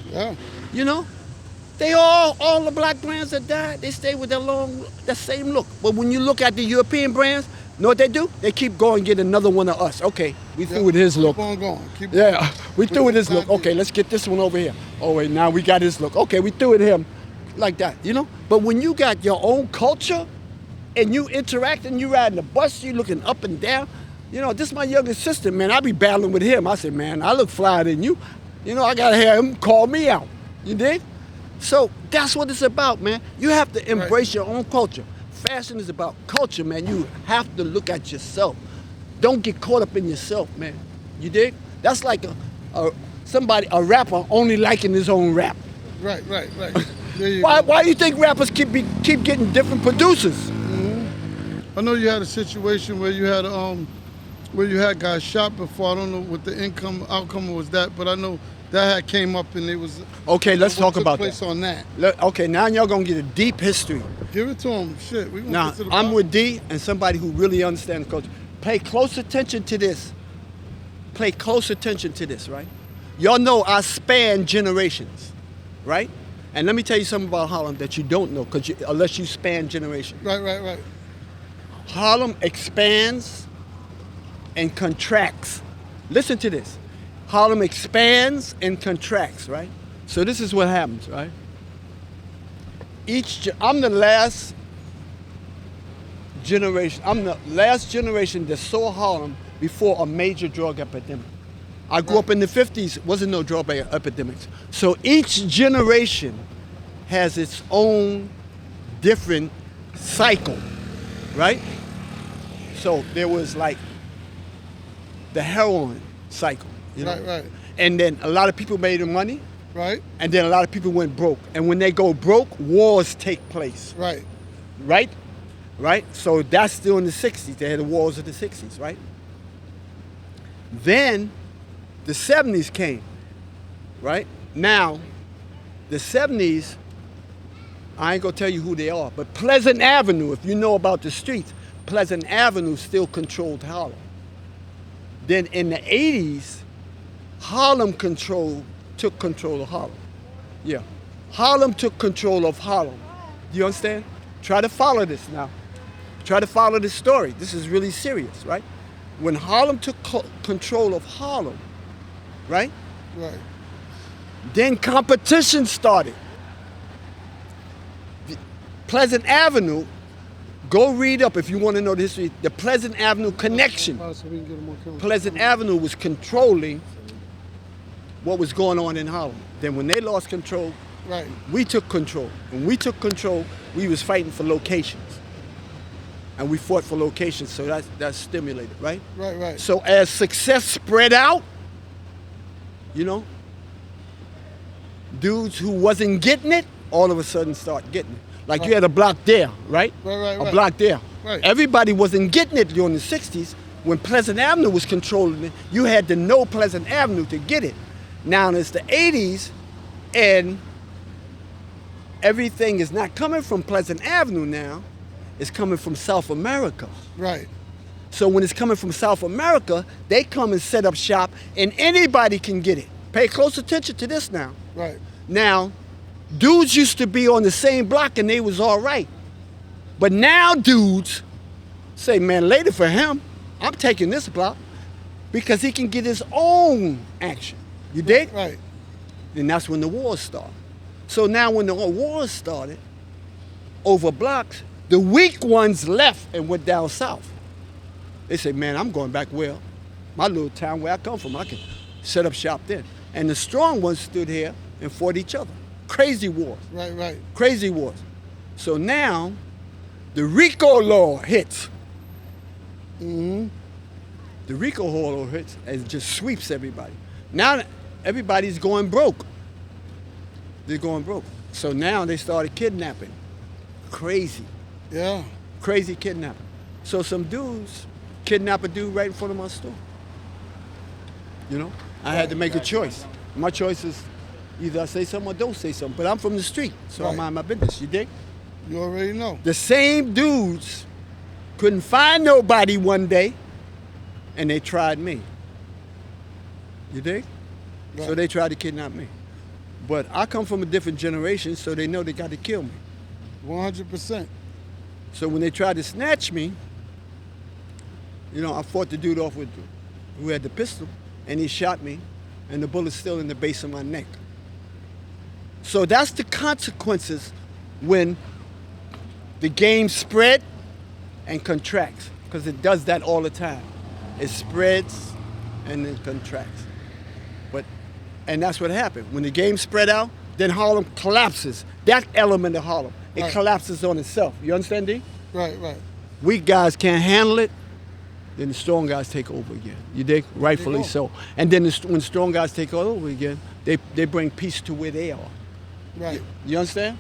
Yeah. you know? They all the black brands that died, they stayed with that same look. But when you look at the European brands, you know what they do? They keep going and get another one of us. Okay, we through with his look. Keep on going. Keep Yeah, we threw with his look. Exactly. Okay, let's get this one over here. Oh wait, now we got his look. Okay, we threw with him, like that, you know. But when you got your own culture, and you interact, and you riding the bus, you looking up and down. You know, this is my youngest sister, man. I be battling with him. I said, man, I look flyer than you. You know, I gotta have him call me out. You dig? So that's what it's about, man. You have to embrace your own culture. Fashion is about culture, man. You have to look at yourself. Don't get caught up in yourself, man. You dig? That's like a rapper only liking his own rap. Right. There you Why go. do you think rappers keep getting different producers? I know you had a situation where you had guys shot before. I don't know what the outcome was that, but I know that had came up and it was. Okay, let's what talk took about place that. on that. Okay, now y'all gonna get a deep history. Give it to him. Shit, we gonna Now, get to the I'm bottom. with D and somebody who really understands culture. Pay close attention to this. Pay close attention to this, right? Y'all know I span generations, right? And let me tell you something about Harlem that you don't know, unless you span generations. Right. Harlem expands and contracts. Listen to this. Harlem expands and contracts, right? So this is what happens, right? I'm the last generation. I'm the last generation that saw Harlem before a major drug epidemic. I grew up in the 50s, wasn't no drug epidemics. So each generation has its own different cycle, right? So there was like the heroin cycle, you know? Right. And then a lot of people made the money, Right. and then a lot of people went broke. And when they go broke, wars take place, Right. right? Right? So that's still in the 60s. They had the wars of the 60s, right? Then the 70s came, right? Now, the 70s, I ain't gonna tell you who they are, but Pleasant Avenue, if you know about the streets, Pleasant Avenue still controlled Harlem. Then in the 80s, Harlem took control of Harlem. Yeah. Harlem took control of Harlem. Do you understand? Try to follow this now. Try to follow this story. This is really serious, right? When Harlem took control of Harlem, right? Right. Then competition started. Pleasant Avenue, go read up if you want to know the history. The Pleasant Avenue connection. So we can get them on camera. Pleasant Avenue was controlling what was going on in Harlem. Then when they lost control, Right. we took control. When we took control, we was fighting for locations. And we fought for locations, so that's stimulated, right? Right. So as success spread out, you know, dudes who wasn't getting it, all of a sudden start getting it. Like you had a block there, right? Right. A block there. Right. Everybody wasn't getting it during the 60s. When Pleasant Avenue was controlling it, you had to know Pleasant Avenue to get it. Now it's the 80s, and everything is not coming from Pleasant Avenue now. It's coming from South America. Right. So when it's coming from South America, they come and set up shop, and anybody can get it. Pay close attention to this now. Right. Now, dudes used to be on the same block and they was all right. But now dudes say, man, later for him, I'm taking this block because he can get his own action. You dig? Right. And that's when the wars started. So now when the wars started over blocks, the weak ones left and went down south. They say, man, I'm going back where my little town where I come from. I can set up shop then. And the strong ones stood here and fought each other. Crazy wars. Right. Crazy wars. So now the RICO law hits. Mm-hmm. The RICO law hits and just sweeps everybody. Now everybody's going broke. They're going broke. So now they started kidnapping. Crazy. Yeah. Crazy kidnapping. So some dudes kidnap a dude right in front of my store. You know? I had to make a choice. My choice is either I say something or don't say something. But I'm from the street, so I Right. mind my business. You dig? You already know. The same dudes couldn't find nobody one day, and they tried me. You dig? So Right. they tried to kidnap me. But I come from a different generation, so they know they got to kill me. 100%. So when they tried to snatch me, you know, I fought the dude off with who had the pistol, and he shot me, and the bullet's still in the base of my neck. So that's the consequences when the game spread and contracts, because it does that all the time. It spreads and then contracts. And that's what happened. When the game spread out, then Harlem collapses. That element of Harlem, it Right. collapses on itself. You understand, D? Right. Weak guys can't handle it, then the strong guys take over again. You dig? Rightfully go. so. And then when strong guys take over again, they bring peace to where they are. Right. You understand?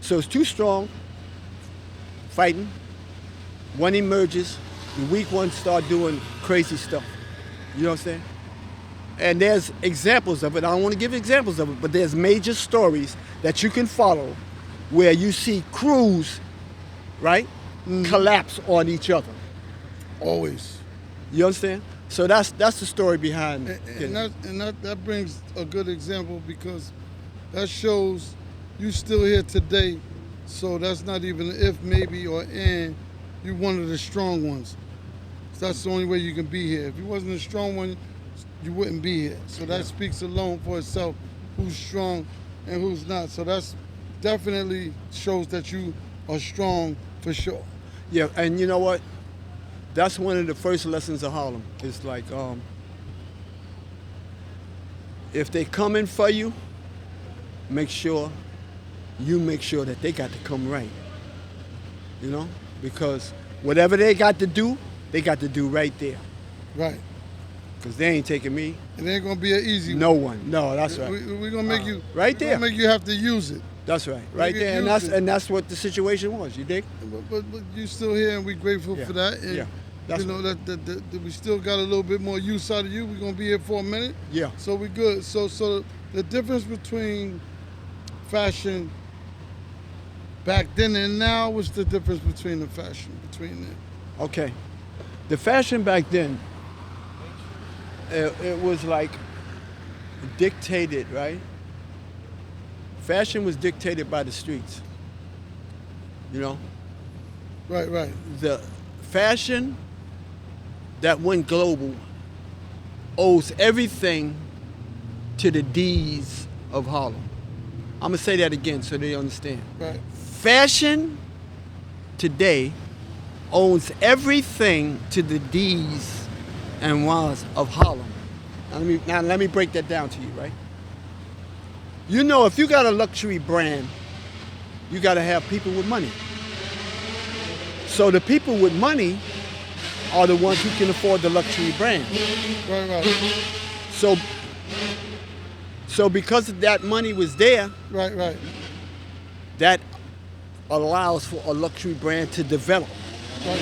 So it's too strong, fighting. One emerges, the weak ones start doing crazy stuff. You understand? And there's examples of it. I don't want to give examples of it, but there's major stories that you can follow where you see crews, right, collapse on each other. Always. You understand? So that's the story behind it. And that brings a good example, because that shows you still here today. So that's not even an if, maybe, or and. You're one of the strong ones. So that's the only way you can be here. If you wasn't a strong one, you wouldn't be here. So that speaks alone for itself, who's strong and who's not. So that's definitely shows that you are strong for sure. Yeah, and you know what? That's one of the first lessons of Harlem. It's like, if they coming for you, make sure that they got to come right. You know? Because Whatever they got to do right there. Right. Because they ain't taking me. It ain't gonna be an easy one. No one. No, that's right. We're gonna make you right there. We're gonna make you have to use it. That's right. Right there. And that's what the situation was. You dig? But you still here, and we're grateful for that. And, Yeah. That's you know that we still got a little bit more use out of you. We're gonna be here for a minute. Yeah. So we good. So the difference between fashion back then and now, what's the difference between the fashion between them? Okay. The fashion back then, it was like dictated, right? Fashion was dictated by the streets. You know? Right. The fashion that went global owes everything to the D's of Harlem. I'm gonna say that again so they understand. Right. Fashion today owns everything to the D's and Y's of Harlem. Now let me break that down to you, right? You know, if you got a luxury brand, you got to have people with money. So the people with money are the ones who can afford the luxury brand. Right. So because that money was there, Right. that allows for a luxury brand to develop. Right.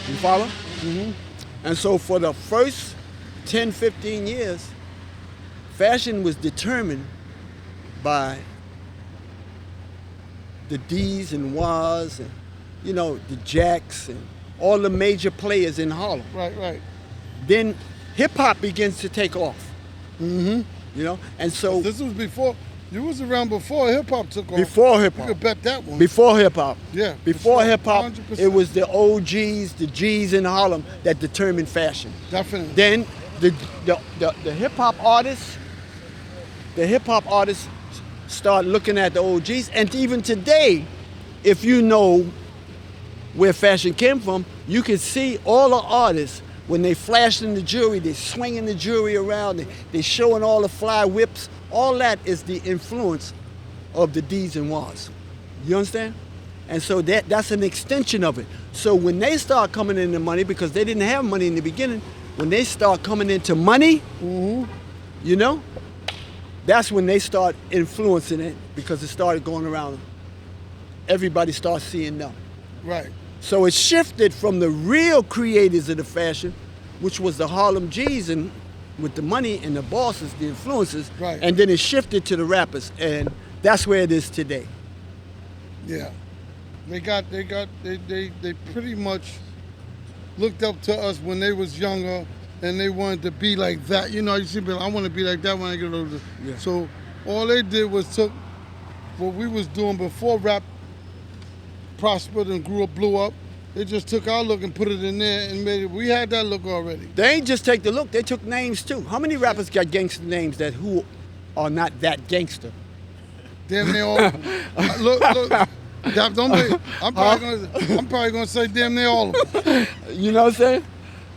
You follow? Mm-hmm. And so for the first 10, 15 years, fashion was determined by the D's and Y's and, you know, the Jacks and all the major players in Harlem. Right. Then hip hop begins to take off. Mm-hmm. You know? And so This was before, you was around before hip hop took off. before hip You hop. could bet that one. Before hip hop. Yeah. Before hip hop, 100%. it was the OGs, the G's in Harlem that determined fashion. Definitely. Then the hip hop artists, start looking at the OGs, and even today, if you know where fashion came from, you can see all the artists when they flashing the jewelry, they swinging the jewelry around, they showing all the fly whips. All that is the influence of the D's and Y's. You understand? And so that's an extension of it. So when they start coming into money, because they didn't have money in the beginning, when they start coming into money, you know, that's when they start influencing it, because it started going around. Everybody starts seeing them. Right. So it shifted from the real creators of the fashion, which was the Harlem G's and with the money and the bosses, the influencers, Right. and then it shifted to the rappers, and that's where it is today. Yeah. They pretty much looked up to us when they was younger, and they wanted to be like that. You know, you see, I want to be like that when I get older. Yeah. So all they did was took what we was doing before rap prospered and blew up. They just took our look and put it in there and made it. We had that look already. They ain't just take the look, they took names too. How many rappers got gangster names that who are not that gangster? Damn near all of them. Look. I'm probably gonna say damn near all of them. You know what I'm saying?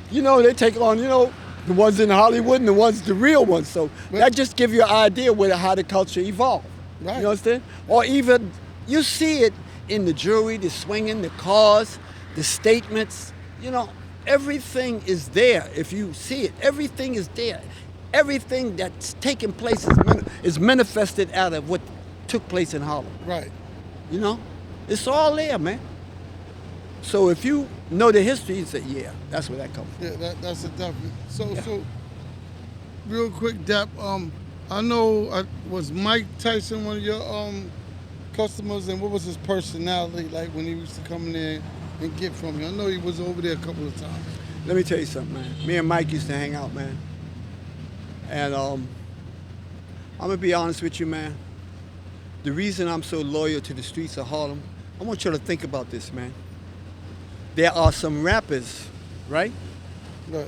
You know, they take on, you know, the ones in Hollywood and the real ones. So that just give you an idea how the culture evolved. Right. You understand? Or even, you see it in the jewelry, the swinging, the cars, the statements. You know, everything is there. If you see it, everything is there. Everything that's taking place is manifested out of what took place in Harlem. Right. You know? It's all there, man. So if you know the history, you say, yeah, that's where that comes from. Yeah, that's a definite. So real quick, Dap, I know, was Mike Tyson one of your customers, and what was his personality like when he used to come in there and get from you? I know he was over there a couple of times. Let me tell you something, man. Me and Mike used to hang out, man. And I'm gonna be honest with you, man. The reason I'm so loyal to the streets of Harlem, I want you to think about this, man. There are some rappers, right, Right.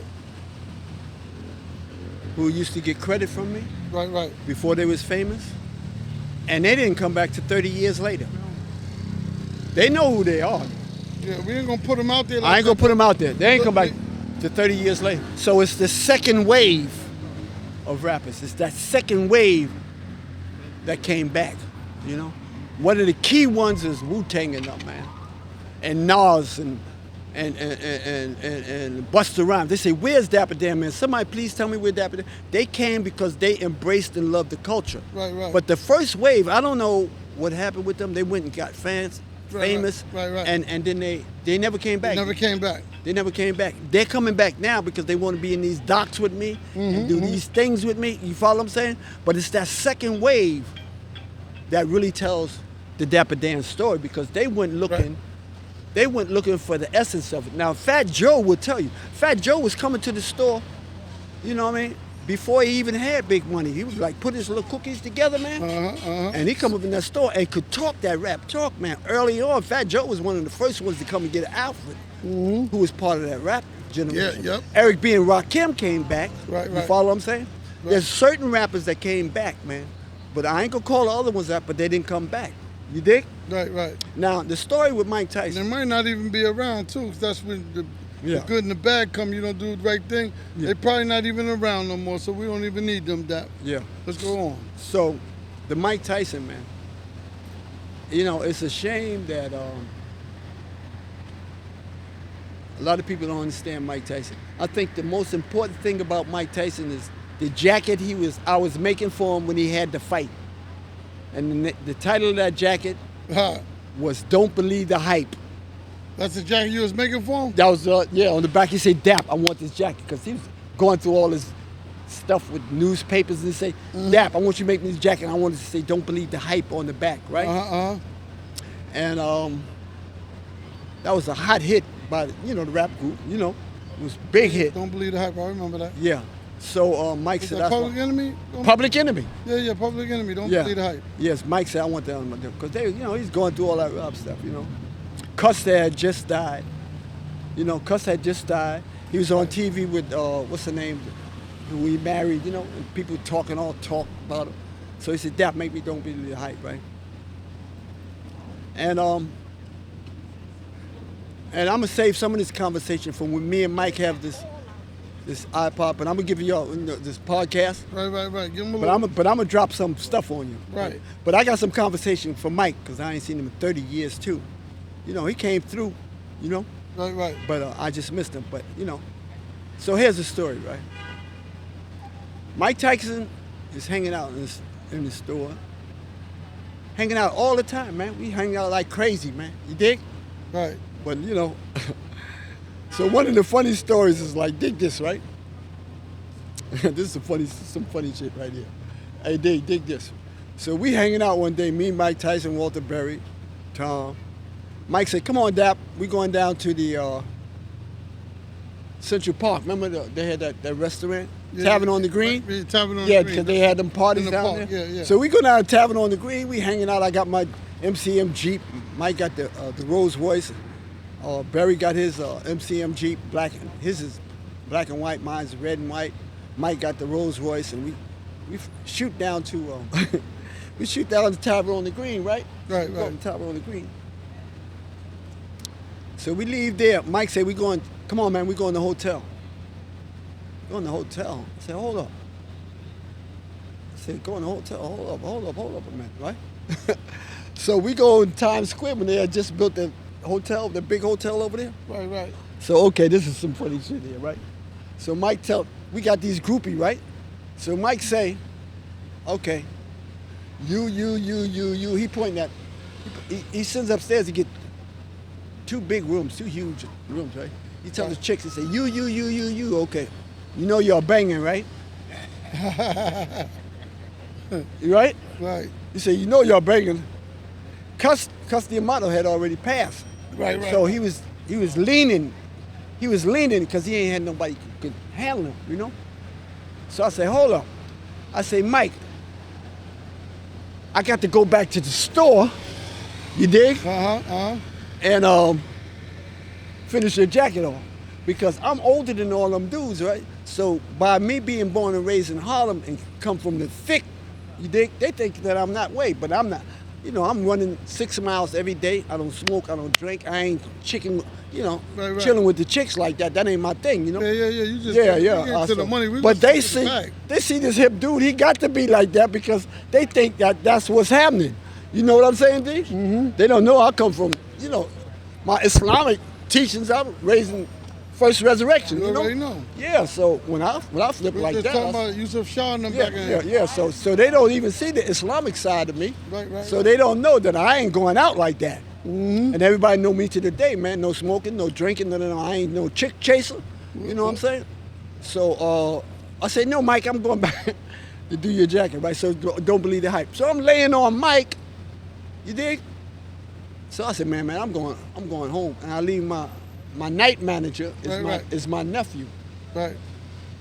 who used to get credit from me Right. before they was famous, and they didn't come back to 30 years later. They know who they are. Yeah, we ain't gonna put him out there like I ain't gonna that, put them out there. They ain't Look, come back to 30 years later. So it's the second wave of rappers. It's that second wave that came back, you know? One of the key ones is Wu-Tang and them, man. And Nas and and Busta Rhymes. They say, "Where's Dapper Dan, man? Somebody please tell me where Dapper Dan." They came because they embraced and loved the culture. Right. But the first wave, I don't know what happened with them. They went and got famous, Right. and then they never came back. They never came back. They never came back. They're coming back now because they want to be in these docks with me and do these things with me. You follow what I'm saying? But it's that second wave that really tells the Dapper Dan story because they went looking. Right. They went looking for the essence of it. Now, Fat Joe will tell you. Fat Joe was coming to the store, you know what I mean, before he even had big money. He was like, put his little cookies together, man. And he come up in that store and could talk that rap talk, man. Early on, Fat Joe was one of the first ones to come and get Alfred, who was part of that rap generation. Yeah, yep. Eric B. and Rakim came back. Right. You follow what I'm saying? Right. There's certain rappers that came back, man. But I ain't gonna call the other ones out, but they didn't come back. You dig? Right. Now, the story with Mike Tyson. They might not even be around too, 'cause that's when the good and the bad come. You don't do the right thing. Yeah. They probably not even around no more, so we don't even need them. Yeah. Let's go on. So, the Mike Tyson, man. You know, it's a shame that a lot of people don't understand Mike Tyson. I think the most important thing about Mike Tyson is the jacket I was making for him when he had the fight. And the title of that jacket was "Don't Believe the Hype." That's the jacket you was making for him? That was on the back he said, "Dap, I want this jacket," because he was going through all this stuff with newspapers and say, "Dap, I want you to make me this jacket." And I wanted to say, "Don't believe the hype" on the back, right? And that was a hot hit by the rap group. You know, it was a big hit. Don't believe the hype. I remember that. Yeah. So Mike Was said, that "That's Public Enemy? Public Enemy." Yeah, Public Enemy. Don't believe the hype. Yes, Mike said, "I want that on my because he's going through all that rap stuff. Cuss had just died. Cuss had just died. He was on TV with what's her name, who he married. And people talk about him. So he said, "That make me don't believe the hype, right?" And I'm gonna save some of this conversation from when me and Mike have this iPod, but I'm gonna give y'all this podcast. Right. Give him a But little. I'm gonna drop some stuff on you. Right. But I got some conversation for Mike because I ain't seen him in 30 years too. He came through. Right. But I just missed him. But so here's the story, right? Mike Tyson is hanging out in the store, hanging out all the time, man. We hang out like crazy, man. You dig? Right. But so one of the funny stories is like, dig this, right? This is some funny shit right here. Hey, dig this. So we hanging out one day, me, Mike Tyson, Walter Berry, Tom. Mike said, "Come on, Dap, we going down to the Central Park. Remember they had that restaurant, Tavern on the Green? Yeah, Tavern on the Green. Yeah, because they had them parties In the down park, there. yeah. So we go down to Tavern on the Green. We hanging out. I got my MCM Jeep. Mike got the Rolls Royce. Barry got his MCM Jeep, his is black and white, mine's red and white. Mike got the Rolls Royce, and we shoot down to we shoot down to Tavern on the Green, right? Right. We go to Tavern on the Green. So we leave there. Mike said, come on, man, we going to the hotel. Go in the hotel. I said, hold up. I said, go in the hotel. Hold up a minute, right? So we go in Times Square when they had just built the hotel, the big hotel over there. Right. So, okay, this is some funny shit here, right? So Mike we got these groupies, right? So Mike say, okay, you. He pointing at, he sends upstairs to get two big rooms, two huge rooms, right? He tells the chicks, he say, you, okay. You're banging, right? You right? Right. He said, you're banging. Cuss the Amato had already passed. Right. So he was leaning. He was leaning because he ain't had nobody who could handle him, So I said, hold up. I say, Mike, I got to go back to the store. You dig? And finish your jacket off. Because I'm older than all them dudes, right? So by me being born and raised in Harlem and come from the thick, you dig? They think that I'm that way, but I'm not. I'm running 6 miles every day. I don't smoke, I don't drink. I ain't chilling with the chicks like that. That ain't my thing, Yeah. You just Yeah. You get to the money. But they see this hip dude. He got to be like that because they think that that's what's happening. You know what I'm saying, D? Mm-hmm. They don't know I come from, my Islamic teachings I'm raising first resurrection, You you know? already know. Yeah, so when I flip We like just that, talking about Yusuf Shah and them back in. yeah. So they don't even see the Islamic side of me. Right. So they don't know that I ain't going out like that. And everybody know me to the day, man. No smoking, no drinking, no. I ain't no chick chaser. You know what I'm saying? So I said, no, Mike, I'm going back to do your jacket, right? So don't believe the hype. So I'm laying on Mike. You dig? So I said, man, I'm going home, and I leave my night manager is my nephew. Right.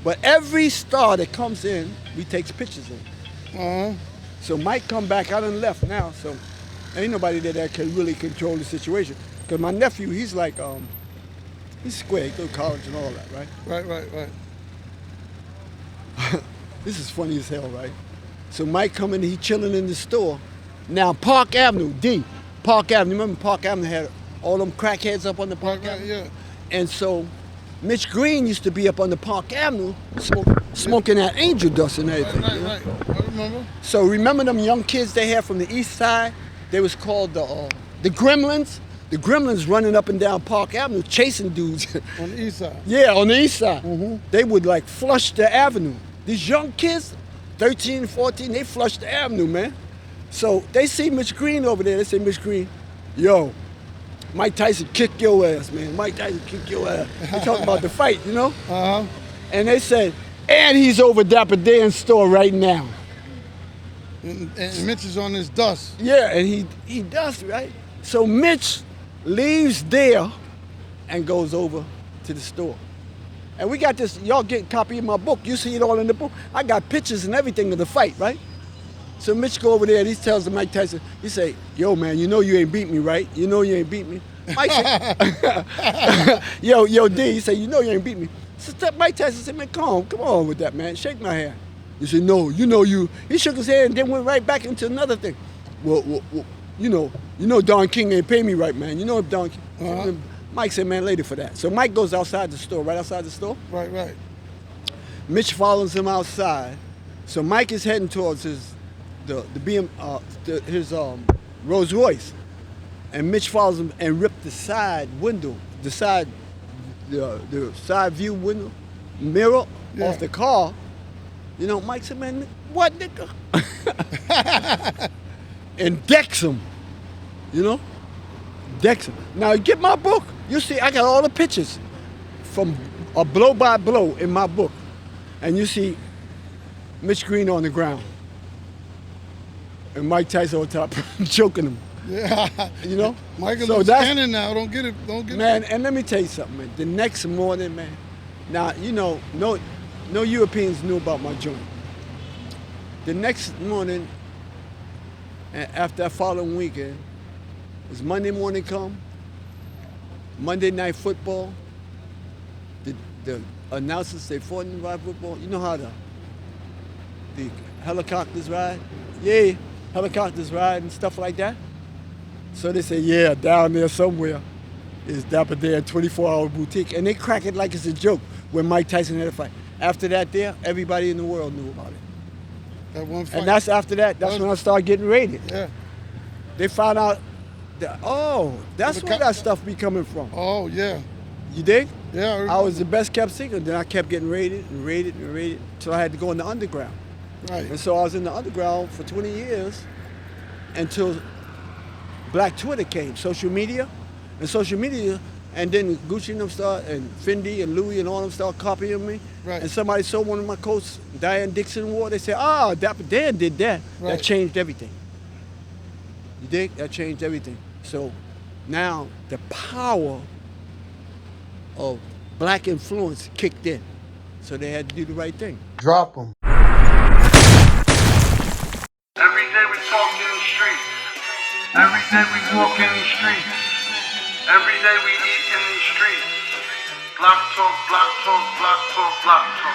But every star that comes in, we takes pictures of. So Mike come back. I done left now, so ain't nobody there that can really control the situation. Cause my nephew, he's like, he's square. He go to college and all that, right? Right. This is funny as hell, right? So Mike coming, he chilling in the store. Now Park Avenue, Park Avenue. Remember Park Avenue had all them crackheads up on the Park Avenue? Yeah. And so Mitch Green used to be up on the Park Avenue smoking that angel dust and everything. Right. I remember. So remember them young kids they had from the east side? They was called the Gremlins. The Gremlins running up and down Park Avenue chasing dudes. On the east side. Yeah, on the east side. They would like flush the avenue. These young kids, 13, 14, they flushed the avenue, man. So they see Mitch Green over there. They say, Mitch Green, yo, Mike Tyson kick your ass, man. Mike Tyson kick your ass. They talking about the fight, you know? And they said, and he's over Dapper Dan's store right now. And Mitch is on his dust. Yeah, and he does, right? So Mitch leaves there and goes over to the store. And we got this, y'all get a copy of my book. You see it all in the book. I got pictures and everything of the fight, right? So Mitch go over there and he tells the Mike Tyson, he say, yo, man, you know you ain't beat me, right? You know you ain't beat me. Mike said, yo, D, he say, you know you ain't beat me. So Mike Tyson said, man, come on with that, man. Shake my hand. He said, no, you know you. He shook his hand and then went right back into another thing. Well, you know Don King ain't pay me right, man. You know if Don King. Mike said, man, later for that. So Mike goes outside the store, right outside the store. Right. Mitch follows him outside. So Mike is heading towards his Rolls Royce, and Mitch follows him and ripped the side window, the side view window mirror off the car. You know, Mike said, man, what nigga? And decks him. You know? Decks him. Now get my book. You see, I got all the pictures from a blow by blow in my book. And you see Mitch Green on the ground. And Mike Tyson on top, choking him. Yeah. You know? Michael so looks cannon now. Don't get it. Man, and let me tell you something, man. The next morning, man. Now, you know, no Europeans knew about my joint. The next morning, after that following weekend, as Monday morning come, Monday night football, the announcers say 4-5 football. You know how the helicopters ride? Yeah, helicopters ride and stuff like that. So they say, yeah, down there somewhere is Dapper Dan 24-hour boutique. And they crack it like it's a joke when Mike Tyson had a fight. After that there, everybody in the world knew about it. That one fight. And that's after that, that's when I started getting rated. Yeah. They found out that, that's where that stuff be coming from. Oh, yeah. You dig? Yeah. I was the best kept secret. Then I kept getting rated until I had to go in the underground. Right. And so I was in the underground for 20 years until Black Twitter came, social media. And then Gucci and them started, and Fendi and Louis and all them started copying me. Right. And somebody sold one of my coats, Diane Dixon wore. They said, Dapper Dan did that. Right. That changed everything. You dig? That changed everything. So now the power of black influence kicked in. So they had to do the right thing. Drop them. Every day we talk in the streets. Every day we walk in the streets. Every day we eat in the streets. Block talk, block talk, block talk, block talk.